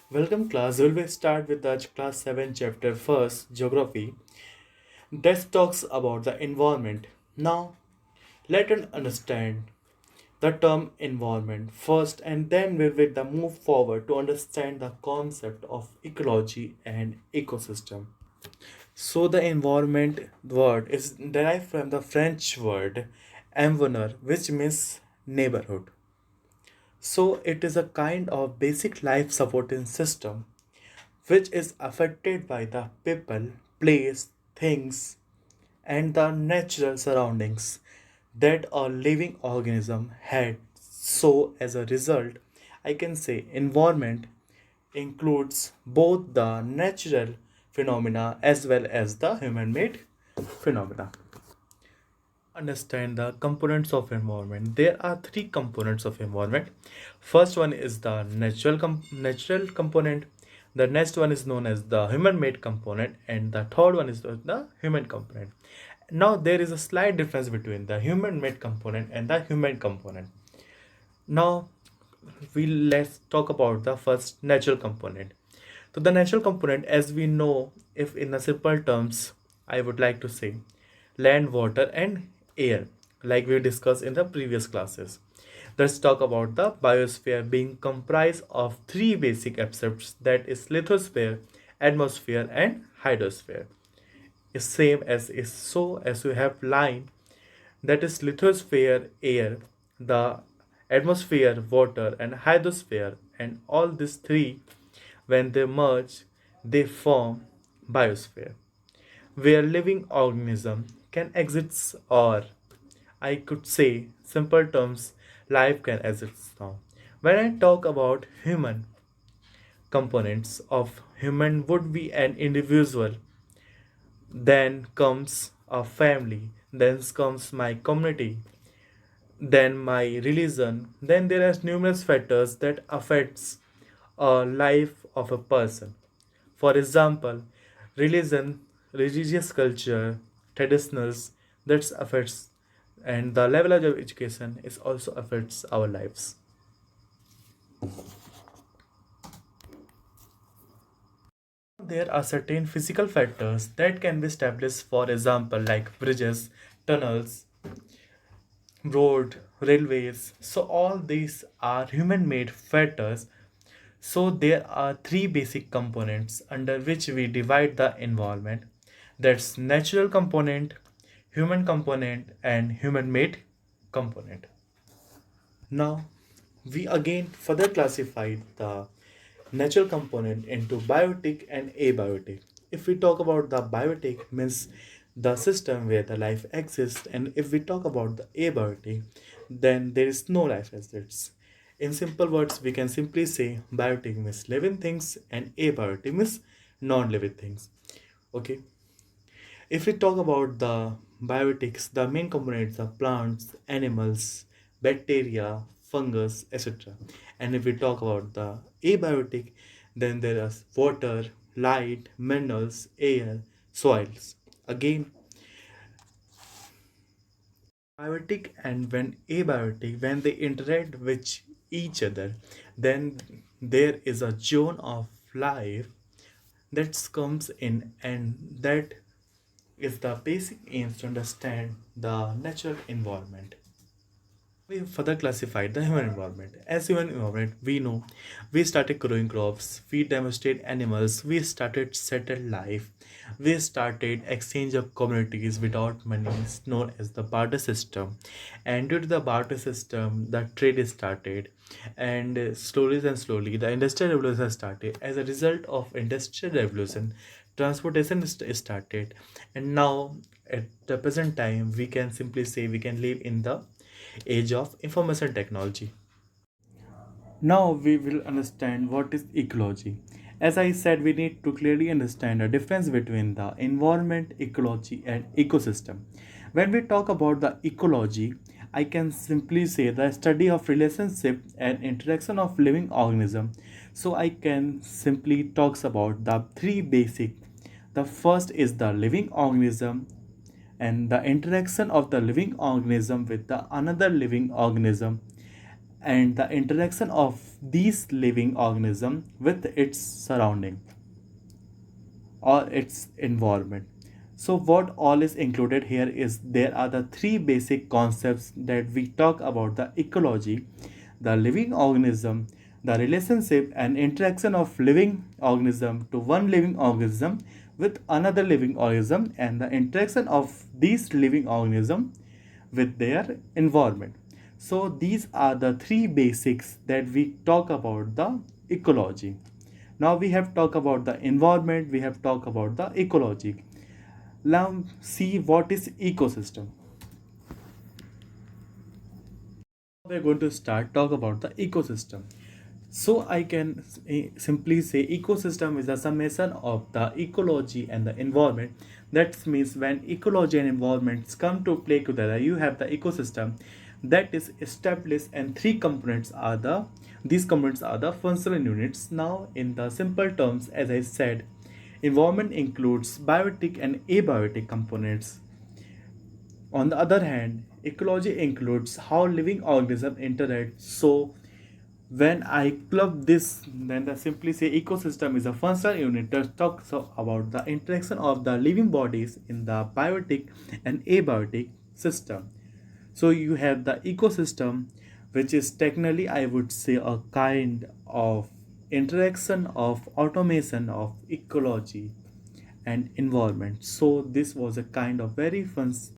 Welcome class. We will start with the class 7 chapter first, geography. That talks about the environment. Now, let us understand the term environment first and then we will move forward to understand the concept of ecology and ecosystem. So the environment word is derived from the French word environner which means neighborhood. So it is a kind of basic life supporting system which is affected by the people, place, things, and the natural surroundings that a living organism had. So, as a result, I can say environment includes both the natural phenomena as well as the human made phenomena. Understand the components of environment. There are three components of environment. First one is the natural component. The next one is known as the human made component, and the third one is the human component. Now there is a slight difference between the human made component and the human component. Now we let's talk about the first natural component. So the natural component, as we know, if in the simple terms, I would like to say land, water, and air, like we discussed in the previous classes. Let's talk about the biosphere being comprised of three basic aspects, that is lithosphere, atmosphere, and hydrosphere. Is same as so as we have line, that is lithosphere air, the atmosphere water, and hydrosphere, and all these three when they merge they form biosphere where living organism can exist, or I could say simple terms, life can exist. Now when I talk about human components of human would be an individual, then comes a family, then comes my community, then my religion, then there are numerous factors that affects a life of a person. For example, religion, religious culture, traditionals, that affects, and the level of education is also affects our lives. There are certain physical factors that can be established, for example, like bridges, tunnels, road, railways. So all these are human-made factors. So there are three basic components under which we divide the environment. That's natural component, human component, and human-made component. Now we again further classified the natural component into biotic and abiotic. If we talk about the biotic means the system where the life exists, and if we talk about the abiotic, then there is no life exists. In simple words, we can simply say biotic means living things and abiotic means non-living things. Okay. If we talk about the biotics, the main components are plants, animals, bacteria, fungus, etc. And if we talk about the abiotic, then there are water, light, minerals, air, soils. Again, biotic and when abiotic, when they interact with each other, then there is a zone of life that comes in, and that is the basic aims to understand the natural environment. We further classified the human environment. As human environment, we know we started growing crops, we domesticated animals, we started settled life, we started exchange of communities without money, known as the barter system. And due to the barter system, the trade is started, and slowly and slowly, the industrial revolution started. As a result of industrial revolution, transportation is started, and now at the present time, we can simply say we can live in the age of information technology. Now we will understand what is ecology. As I said, we need to clearly understand the difference between the environment, ecology, and ecosystem. When we talk about the ecology, I can simply say the study of relationship and interaction of living organism. So I can simply talks about the three basic. The first is the living organism, and the interaction of the living organism with the another living organism, and the interaction of these living organism with its surrounding or its environment. So what all is included here is there are the three basic concepts that we talk about: the ecology, the living organism, the relationship and interaction of living organism to one living organism with another living organism, and the interaction of these living organism with their environment. So these are the three basics that we talk about the ecology. Now we have talked about the environment, we have talked about the ecology. Now see what is ecosystem. We're going to start talk about the ecosystem. So I can simply say ecosystem is a summation of the ecology and the environment. That means when ecology and environments come to play together, you have the ecosystem that is established, and three components are the these components are the functional units. Now in the simple terms, as I said, environment includes biotic and abiotic components. On the other hand, ecology includes how living organisms interact. So when I club this, then I simply say ecosystem is a functional unit that talks about the interaction of the living bodies in the biotic and abiotic system. So you have the ecosystem, which is technically, I would say, a kind of interaction of automation of ecology and environment. So this was a kind of very fun